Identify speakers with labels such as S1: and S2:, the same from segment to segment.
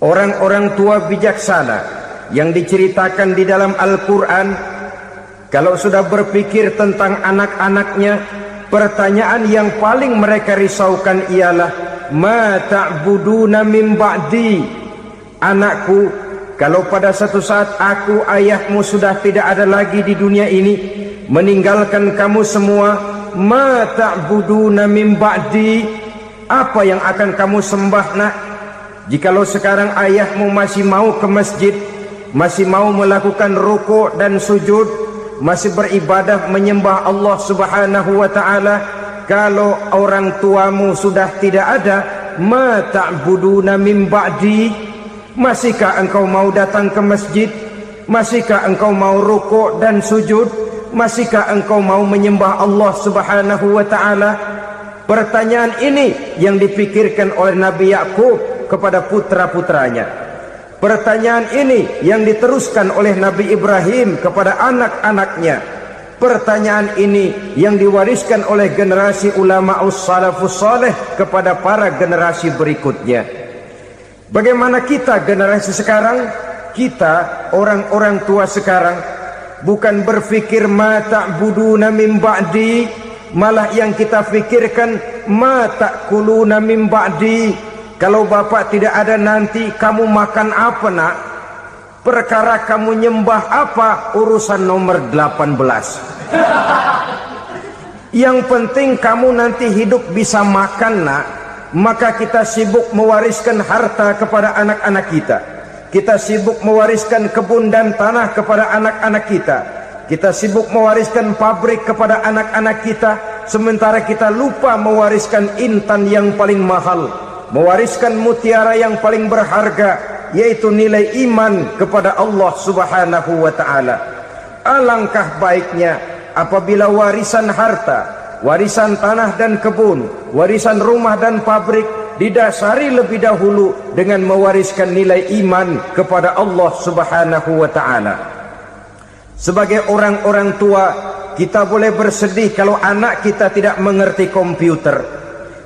S1: Orang-orang tua bijaksana yang diceritakan di dalam Al-Quran, kalau sudah berpikir tentang anak-anaknya, pertanyaan yang paling mereka risaukan ialah ma ta'buduna min ba'di. Anakku, kalau pada satu saat aku, ayahmu sudah tidak ada lagi di dunia ini, meninggalkan kamu semua, ma ta'buduna min ba'di, apa yang akan kamu sembah nak? Jikalau sekarang ayahmu masih mau ke masjid, masih mau melakukan rukuk dan sujud, masih beribadah menyembah Allah Subhanahu wa ta'ala, kalau orang tuamu sudah tidak ada, ma ta'buduna min ba'di, masihkah engkau mau datang ke masjid? Masihkah engkau mau rukuk dan sujud? Masihkah engkau mau menyembah Allah Subhanahu wa ta'ala? Pertanyaan ini yang dipikirkan oleh Nabi Yakub kepada putra-putranya. Pertanyaan ini yang diteruskan oleh Nabi Ibrahim kepada anak-anaknya. Pertanyaan ini yang diwariskan oleh generasi ulama salafus saleh kepada para generasi berikutnya. Bagaimana kita generasi sekarang? Kita orang-orang tua sekarang bukan berfikir ma ta'buduna min ba'di, malah yang kita fikirkan ma ta'kuluna min ba'di. Kalau bapak tidak ada nanti kamu makan apa nak? Perkara kamu nyembah apa? Urusan nomor 18. Yang penting kamu nanti hidup bisa makan nak. Maka kita sibuk mewariskan harta kepada anak-anak kita. Kita sibuk mewariskan kebun dan tanah kepada anak-anak kita. Kita sibuk mewariskan pabrik kepada anak-anak kita, sementara kita lupa mewariskan intan yang paling mahal, mewariskan mutiara yang paling berharga, yaitu nilai iman kepada Allah Subhanahu wa ta'ala. Alangkah baiknya apabila warisan harta, warisan tanah dan kebun, warisan rumah dan pabrik didasari lebih dahulu dengan mewariskan nilai iman kepada Allah Subhanahu wa ta'ala. Sebagai orang-orang tua, kita boleh bersedih kalau anak kita tidak mengerti komputer.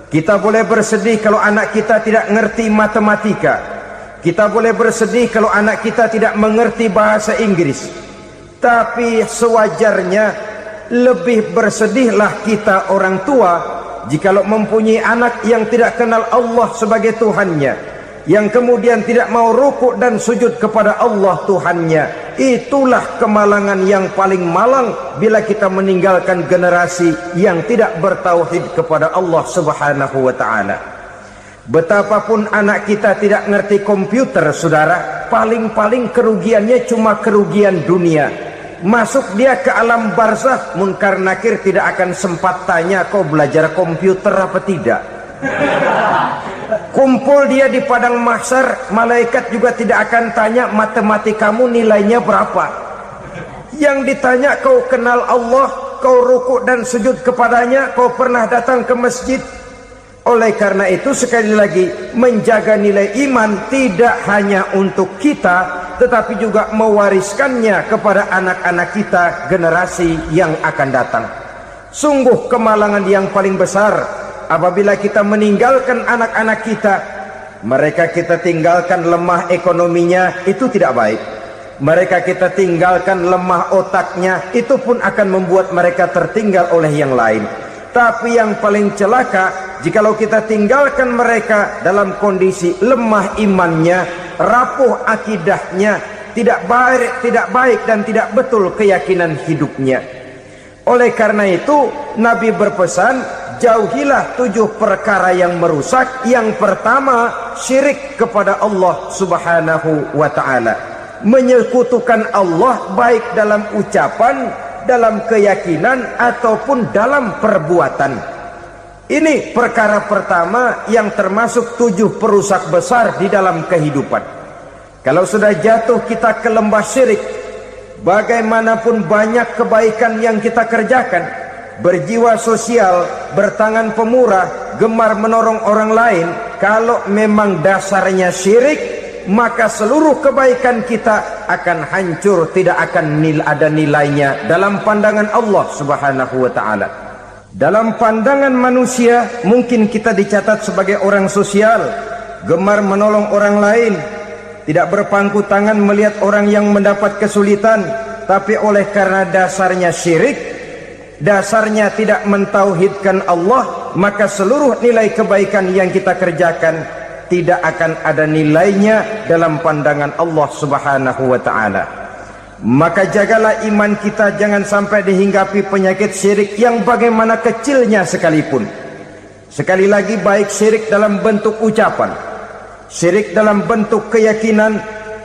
S1: Kita boleh bersedih kalau anak kita tidak mengerti matematika. Kita boleh bersedih kalau anak kita tidak mengerti bahasa Inggris. Tapi sewajarnya lebih bersedihlah kita orang tua jikalau mempunyai anak yang tidak kenal Allah sebagai Tuhannya, yang kemudian tidak mau rukuk dan sujud kepada Allah Tuhannya. Itulah kemalangan yang paling malang bila kita meninggalkan generasi yang tidak bertauhid kepada Allah Subhanahu wa ta'ala. Betapapun anak kita tidak ngerti komputer, saudara, paling-paling kerugiannya cuma kerugian dunia. Masuk dia ke alam barzakh, munkar nakir tidak akan sempat tanya kau belajar komputer apa tidak. Kumpul dia di padang mahsyar, malaikat juga tidak akan tanya matematikamu nilainya berapa. Yang ditanya kau kenal Allah, kau rukuk dan sujud kepadanya, kau pernah datang ke masjid. Oleh karena itu sekali lagi, menjaga nilai iman tidak hanya untuk kita, tetapi juga mewariskannya kepada anak-anak kita, generasi yang akan datang. Sungguh kemalangan yang paling besar apabila kita meninggalkan anak-anak kita. Mereka kita tinggalkan lemah ekonominya, itu tidak baik. Mereka kita tinggalkan lemah otaknya, itu pun akan membuat mereka tertinggal oleh yang lain. Tapi yang paling celaka, jikalau kita tinggalkan mereka dalam kondisi lemah imannya, rapuh akidahnya, tidak baik dan tidak betul keyakinan hidupnya. Oleh karena itu Nabi berpesan, jauhilah 7 perkara yang merusak. Yang pertama, syirik kepada Allah Subhanahu wa ta'ala, menyekutukan Allah baik dalam ucapan, dalam keyakinan ataupun dalam perbuatan. Ini perkara pertama yang termasuk 7 perusak besar di dalam kehidupan. Kalau sudah jatuh kita ke lembah syirik, bagaimanapun banyak kebaikan yang kita kerjakan, berjiwa sosial, bertangan pemurah, gemar menolong orang lain, kalau memang dasarnya syirik, maka seluruh kebaikan kita akan hancur, tidak akan ada nilainya dalam pandangan Allah Subhanahu wa ta'ala. Dalam pandangan manusia mungkin kita dicatat sebagai orang sosial, gemar menolong orang lain, tidak berpangku tangan melihat orang yang mendapat kesulitan, tapi oleh karena dasarnya syirik, dasarnya tidak mentauhidkan Allah, maka seluruh nilai kebaikan yang kita kerjakan tidak akan ada nilainya dalam pandangan Allah Subhanahu wa ta'ala. Maka jagalah iman kita, jangan sampai dihinggapi penyakit syirik yang bagaimana kecilnya sekalipun. Sekali lagi, baik syirik dalam bentuk ucapan, syirik dalam bentuk keyakinan,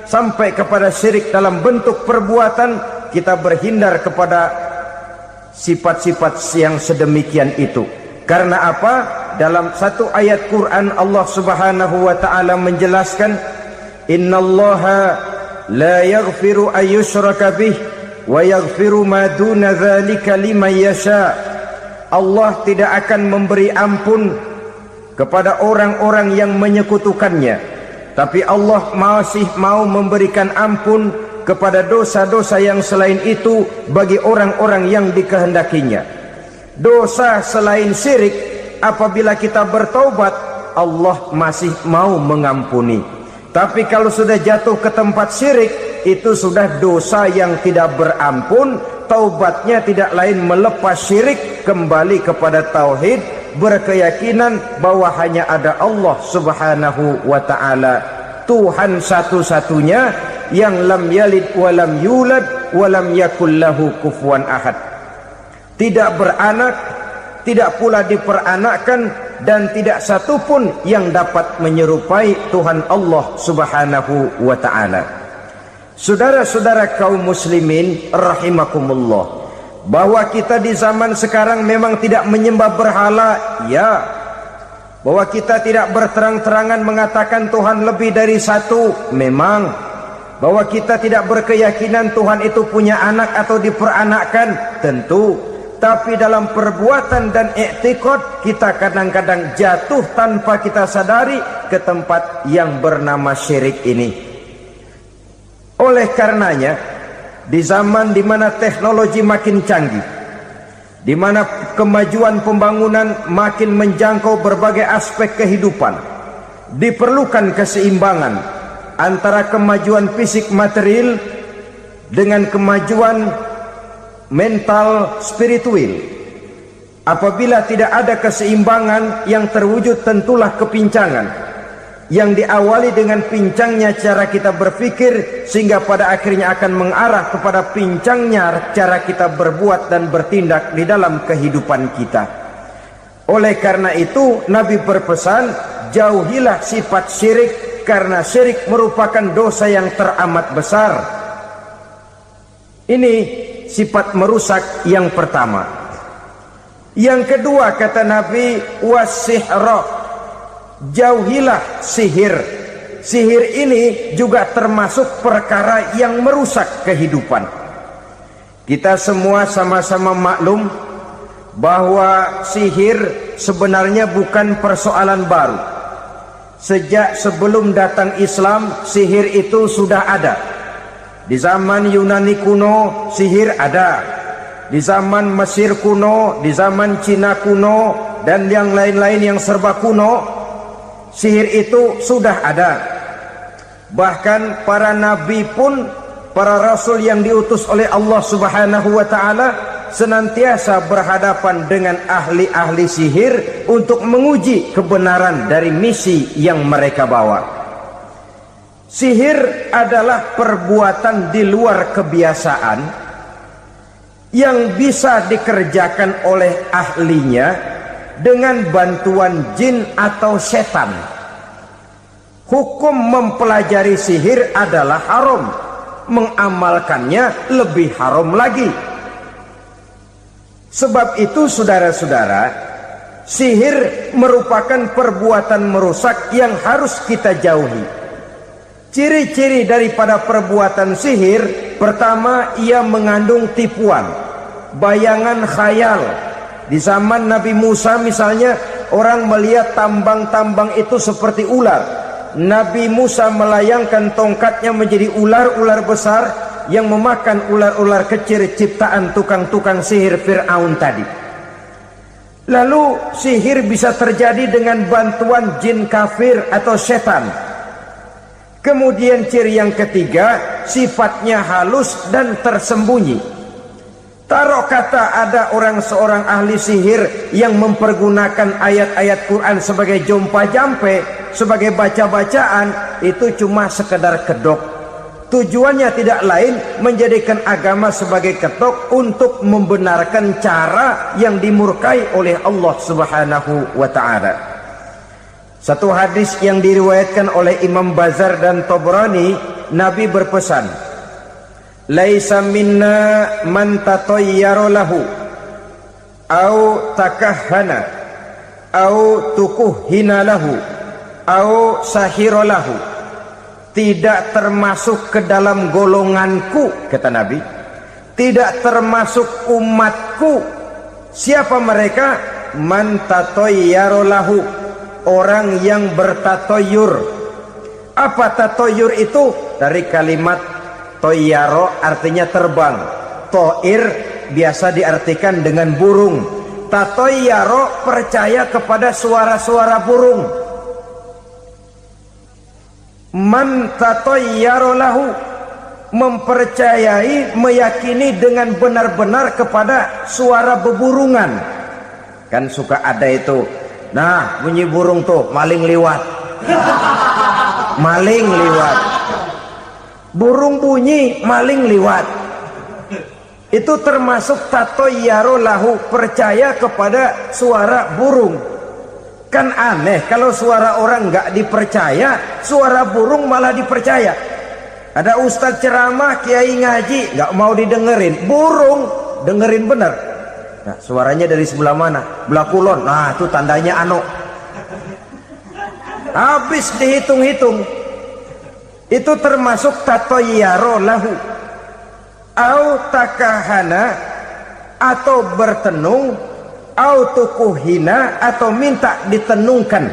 S1: sampai kepada syirik dalam bentuk perbuatan, kita berhindar kepada sifat-sifat yang sedemikian itu. Karena apa? Dalam satu ayat Quran Allah Subhanahu wa ta'ala menjelaskan, innallaha la yaghfiru ayyushraka bih wa yaghfiru ma duna dzalika liman yasha. Allah tidak akan memberi ampun kepada orang-orang yang menyekutukannya, tapi Allah masih mau memberikan ampun kepada dosa-dosa yang selain itu bagi orang-orang yang dikehendakinya. Dosa selain syirik, apabila kita bertaubat, Allah masih mau mengampuni. Tapi kalau sudah jatuh ke tempat syirik, itu sudah dosa yang tidak berampun. Taubatnya tidak lain melepas syirik, kembali kepada tauhid, berkeyakinan bahwa hanya ada Allah Subhanahu wa ta'ala, Tuhan satu-satunya yang lam yalid walam yulad walam yakul lahu kufuwan ahad. Tidak beranak, tidak pula diperanakkan, dan tidak satupun yang dapat menyerupai Tuhan Allah Subhanahu wa ta'ala. Saudara-saudara kaum muslimin rahimakumullah, bahwa kita di zaman sekarang memang tidak menyembah berhala, ya. Bahwa kita tidak berterang-terangan mengatakan Tuhan lebih dari satu, memang. Bahwa kita tidak berkeyakinan Tuhan itu punya anak atau diperanakkan, tentu. Tapi dalam perbuatan dan i'tiqad, kita kadang-kadang jatuh tanpa kita sadari ke tempat yang bernama syirik ini. Oleh karenanya, di zaman di mana teknologi makin canggih, di mana kemajuan pembangunan makin menjangkau berbagai aspek kehidupan, diperlukan keseimbangan antara kemajuan fisik material dengan kemajuan mental spiritual. Apabila tidak ada keseimbangan, yang terwujud tentulah kepincangan, yang diawali dengan pincangnya cara kita berpikir, sehingga pada akhirnya akan mengarah kepada pincangnya cara kita berbuat dan bertindak di dalam kehidupan kita. Oleh karena itu, Nabi berpesan, jauhilah sifat syirik, karena syirik merupakan dosa yang teramat besar. Ini sifat merusak yang pertama. Yang kedua, kata Nabi, wasihra, jauhilah sihir. Sihir ini juga termasuk perkara yang merusak kehidupan. Kita semua sama-sama maklum bahwa sihir sebenarnya bukan persoalan baru. Sejak sebelum datang Islam, sihir itu sudah ada. Di zaman Yunani kuno, sihir ada. Di zaman Mesir kuno, di zaman Cina kuno, dan yang lain-lain yang serba kuno, sihir itu sudah ada. Bahkan para nabi pun, para rasul yang diutus oleh Allah Subhanahu wa ta'ala, senantiasa berhadapan dengan ahli-ahli sihir untuk menguji kebenaran dari misi yang mereka bawa. Sihir adalah perbuatan di luar kebiasaan yang bisa dikerjakan oleh ahlinya dengan bantuan jin atau setan. Hukum mempelajari sihir adalah haram, mengamalkannya lebih haram lagi. Sebab itu saudara-saudara, sihir merupakan perbuatan merusak yang harus kita jauhi. Ciri-ciri daripada perbuatan sihir, pertama, ia mengandung tipuan, bayangan khayal. Di zaman Nabi Musa misalnya, orang melihat tambang-tambang itu seperti ular. Nabi Musa melayangkan tongkatnya menjadi ular-ular besar yang memakan ular-ular kecil ciptaan tukang-tukang sihir Fir'aun tadi. Lalu sihir bisa terjadi dengan bantuan jin kafir atau setan. Kemudian ciri yang ketiga, sifatnya halus dan tersembunyi. Taruh kata ada seorang ahli sihir yang mempergunakan ayat-ayat Quran sebagai jompa-jampe, sebagai baca-bacaan, itu cuma sekedar kedok. Tujuannya tidak lain menjadikan agama sebagai kedok untuk membenarkan cara yang dimurkai oleh Allah Subhanahu wa ta'ala. Satu hadis yang diriwayatkan oleh Imam Bazar dan Tabrani, Nabi berpesan, laisa minna man tatayyara lahu au takahhana au tukuhina lahu au sahira lahu. Tidak termasuk ke dalam golonganku, kata Nabi, tidak termasuk umatku. Siapa mereka? Man tatayyara lahu, orang yang bertatoyur. Apa tatoyur itu? Dari kalimat toyaro, artinya terbang. Toir biasa diartikan dengan burung. Tatoyaro percaya kepada suara-suara burung. Man tatoyaro lahu, mempercayai, meyakini dengan benar-benar kepada suara beburungan. Kan suka ada itu, nah bunyi burung tuh, maling liwat. Maling liwat, burung bunyi, maling liwat. Itu termasuk tatoyaro lahu, percaya kepada suara burung. Kan aneh kalau suara orang nggak dipercaya, suara burung malah dipercaya. Ada ustadz ceramah, kiai ngaji, nggak mau didengerin, burung dengerin bener. Nah, suaranya dari sebelah mana? Belah kulon. Nah, itu tandanya anu. Habis dihitung-hitung. Itu termasuk tatoyaro lahu. Au takahana, atau bertenung, au tukuhina, atau minta ditenungkan,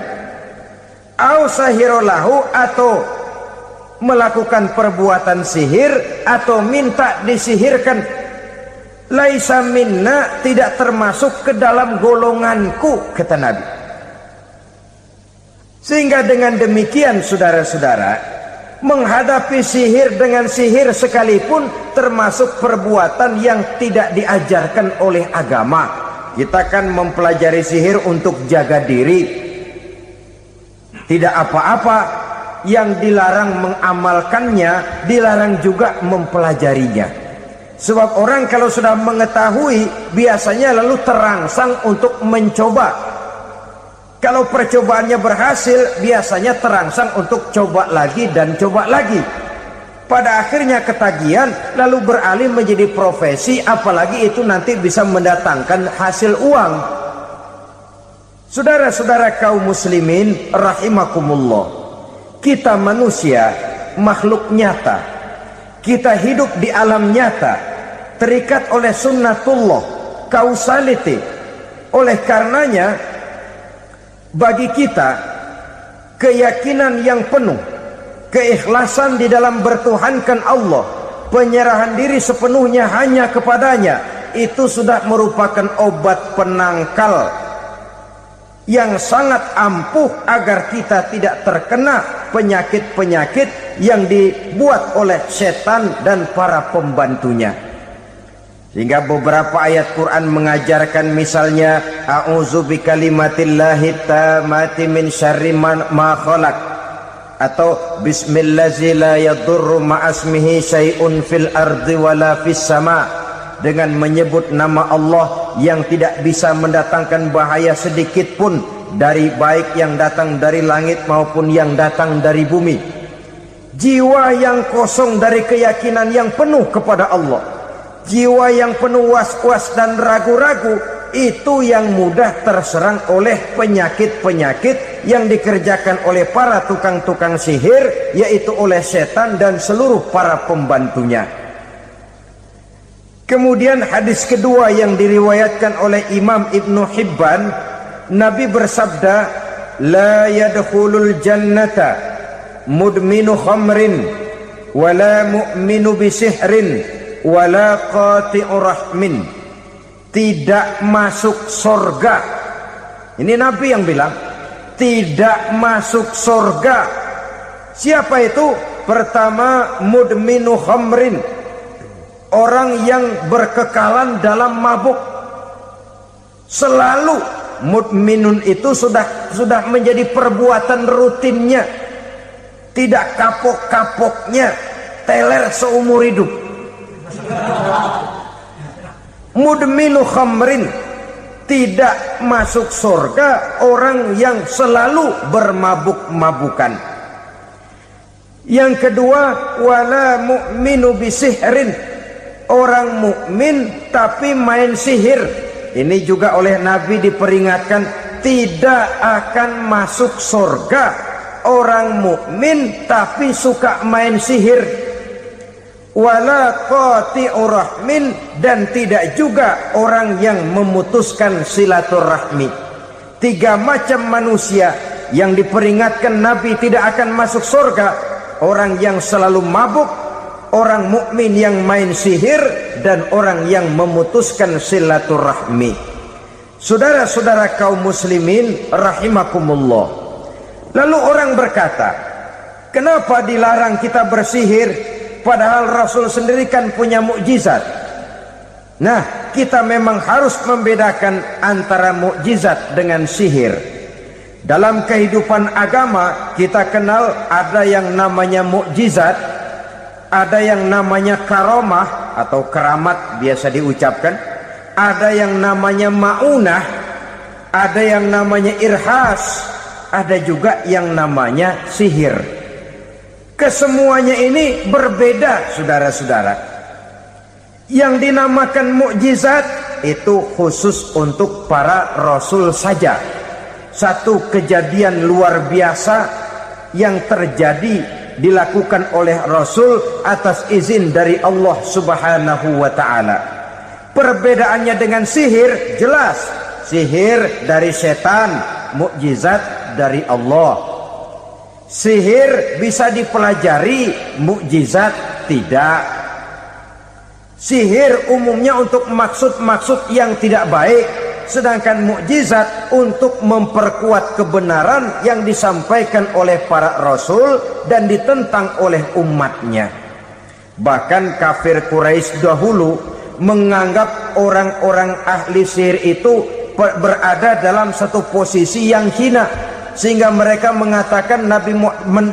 S1: au sahiro lahu, atau melakukan perbuatan sihir, atau minta disihirkan. Laisa minna, tidak termasuk ke dalam golonganku, kata Nabi. Sehingga dengan demikian, saudara-saudara, menghadapi sihir dengan sihir sekalipun termasuk perbuatan yang tidak diajarkan oleh agama. Kita kan mempelajari sihir untuk jaga diri, tidak apa-apa. Yang dilarang mengamalkannya, dilarang juga mempelajarinya. Sebab orang kalau sudah mengetahui, biasanya lalu terangsang untuk mencoba. Kalau percobaannya berhasil, biasanya terangsang untuk coba lagi dan coba lagi. Pada akhirnya ketagihan, lalu beralih menjadi profesi, apalagi itu nanti bisa mendatangkan hasil uang. Saudara-saudara kaum muslimin rahimakumullah, kita manusia makhluk nyata. Kita hidup di alam nyata, terikat oleh sunnatullah, causality. Oleh karenanya, bagi kita keyakinan yang penuh, keikhlasan di dalam bertuhankan Allah, penyerahan diri sepenuhnya hanya kepadanya, itu sudah merupakan obat penangkal yang sangat ampuh agar kita tidak terkena penyakit-penyakit yang dibuat oleh setan dan para pembantunya. Sehingga beberapa ayat Quran mengajarkan, misalnya a'udzu bikalimatillahi tammati min syarri ma khalaq, atau bismillazi la yadurru ma'asmihi syai'un fil ardi wala fis sama, dengan menyebut nama Allah yang tidak bisa mendatangkan bahaya sedikit pun, dari baik yang datang dari langit maupun yang datang dari bumi. Jiwa yang kosong dari keyakinan yang penuh kepada Allah, jiwa yang penuh was-was dan ragu-ragu, itu yang mudah terserang oleh penyakit-penyakit yang dikerjakan oleh para tukang-tukang sihir, yaitu oleh setan dan seluruh para pembantunya. Kemudian hadis kedua yang diriwayatkan oleh Imam Ibnu Hibban, Nabi bersabda, la yadkhulul jannata mudminu khamrin wala mu'minu bisihrin wala qati'ur rahmin. Tidak masuk surga. Ini Nabi yang bilang, tidak masuk surga Siapa itu? Pertama, mudminu khamrin, orang yang berkekalan dalam mabuk. Selalu mudminun itu sudah menjadi perbuatan rutinnya, tidak kapok-kapoknya, teler seumur hidup. Mudminu khamrin, tidak masuk surga orang yang selalu bermabuk-mabukan. Yang kedua, wala mu'minu bisihrin, orang mukmin tapi main sihir. Ini juga oleh Nabi diperingatkan, tidak akan masuk surga orang mukmin tapi suka main sihir. Wala qati'u rahmin, dan tidak juga orang yang memutuskan silaturahmi. 3 macam manusia yang diperingatkan Nabi tidak akan masuk surga: orang yang selalu mabuk, orang mukmin yang main sihir, dan orang yang memutuskan silaturahmi. Saudara-saudara kaum muslimin rahimakumullah. Lalu orang berkata, kenapa dilarang kita bersihir padahal Rasul sendiri kan punya mukjizat? Nah, kita memang harus membedakan antara mukjizat dengan sihir. Dalam kehidupan agama kita kenal ada yang namanya mukjizat, ada yang namanya karomah atau keramat biasa diucapkan, ada yang namanya maunah, ada yang namanya irhas, ada juga yang namanya sihir. Kesemuanya ini berbeda, saudara-saudara. Yang dinamakan mukjizat itu khusus untuk para rasul saja. Satu kejadian luar biasa yang terjadi dilakukan oleh Rasul atas izin dari Allah Subhanahu wa ta'ala. Perbedaannya dengan sihir jelas. Sihir dari setan, mukjizat dari Allah. Sihir bisa dipelajari, mukjizat tidak. Sihir umumnya untuk maksud-maksud yang tidak baik, sedangkan mukjizat untuk memperkuat kebenaran yang disampaikan oleh para rasul dan ditentang oleh umatnya. Bahkan kafir Quraisy dahulu menganggap orang-orang ahli sihir itu berada dalam satu posisi yang hina, sehingga mereka mengatakan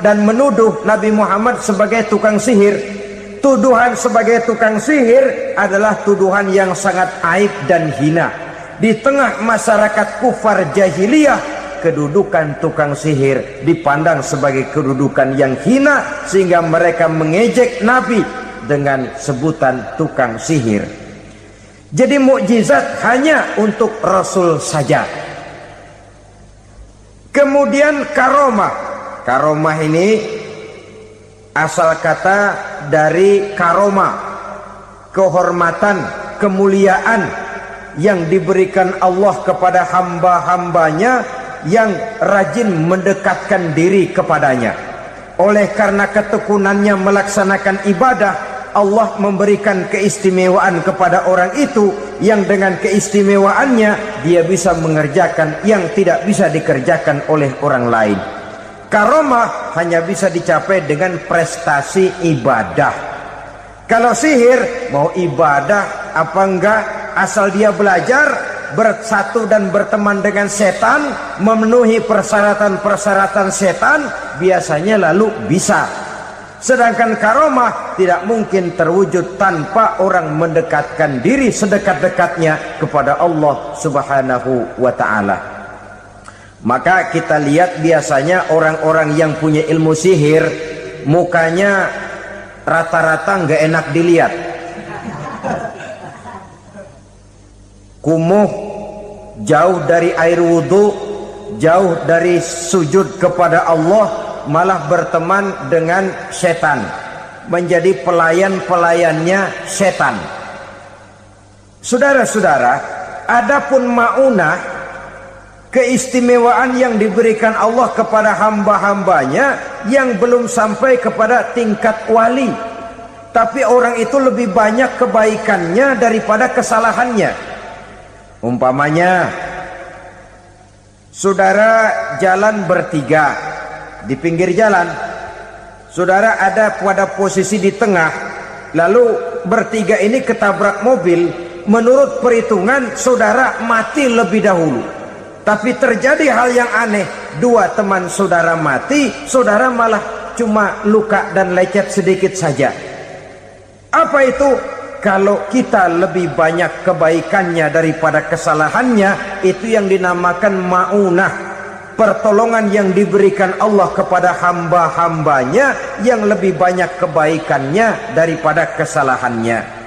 S1: dan menuduh Nabi Muhammad sebagai tukang sihir. Tuduhan sebagai tukang sihir adalah tuduhan yang sangat aib dan hina. Di tengah masyarakat kufar jahiliyah, kedudukan tukang sihir dipandang sebagai kedudukan yang hina, sehingga mereka mengejek Nabi dengan sebutan tukang sihir. Jadi mukjizat hanya untuk Rasul saja. Kemudian karomah. Karomah ini asal kata dari karoma, kehormatan, kemuliaan yang diberikan Allah kepada hamba-hambanya yang rajin mendekatkan diri kepadanya. Oleh karena ketekunannya melaksanakan ibadah, Allah memberikan keistimewaan kepada orang itu, yang dengan keistimewaannya dia bisa mengerjakan yang tidak bisa dikerjakan oleh orang lain. Karomah hanya bisa dicapai dengan prestasi ibadah. Kalau sihir, mau ibadah apa enggak, asal dia belajar, bersatu dan berteman dengan setan, memenuhi persyaratan-persyaratan setan, biasanya lalu bisa. Sedangkan karomah tidak mungkin terwujud tanpa orang mendekatkan diri sedekat-dekatnya kepada Allah Subhanahu wa ta'ala. Maka kita lihat biasanya orang-orang yang punya ilmu sihir, mukanya rata-rata nggak enak dilihat. Kumuh, jauh dari air wudhu, jauh dari sujud kepada Allah, malah berteman dengan setan, menjadi pelayan-pelayannya setan. Saudara-saudara, adapun maunah, keistimewaan yang diberikan Allah kepada hamba-hambanya yang belum sampai kepada tingkat wali, tapi orang itu lebih banyak kebaikannya daripada kesalahannya. Umpamanya, saudara jalan bertiga di pinggir jalan, Saudara ada pada posisi di tengah, lalu bertiga ini ketabrak mobil. Menurut perhitungan saudara mati lebih dahulu, tapi terjadi hal yang aneh. Dua teman saudara mati, saudara malah cuma luka dan lecet sedikit saja. Apa itu? Kalau kita lebih banyak kebaikannya daripada kesalahannya, itu yang dinamakan ma'unah, pertolongan yang diberikan Allah kepada hamba-hambanya yang lebih banyak kebaikannya daripada kesalahannya.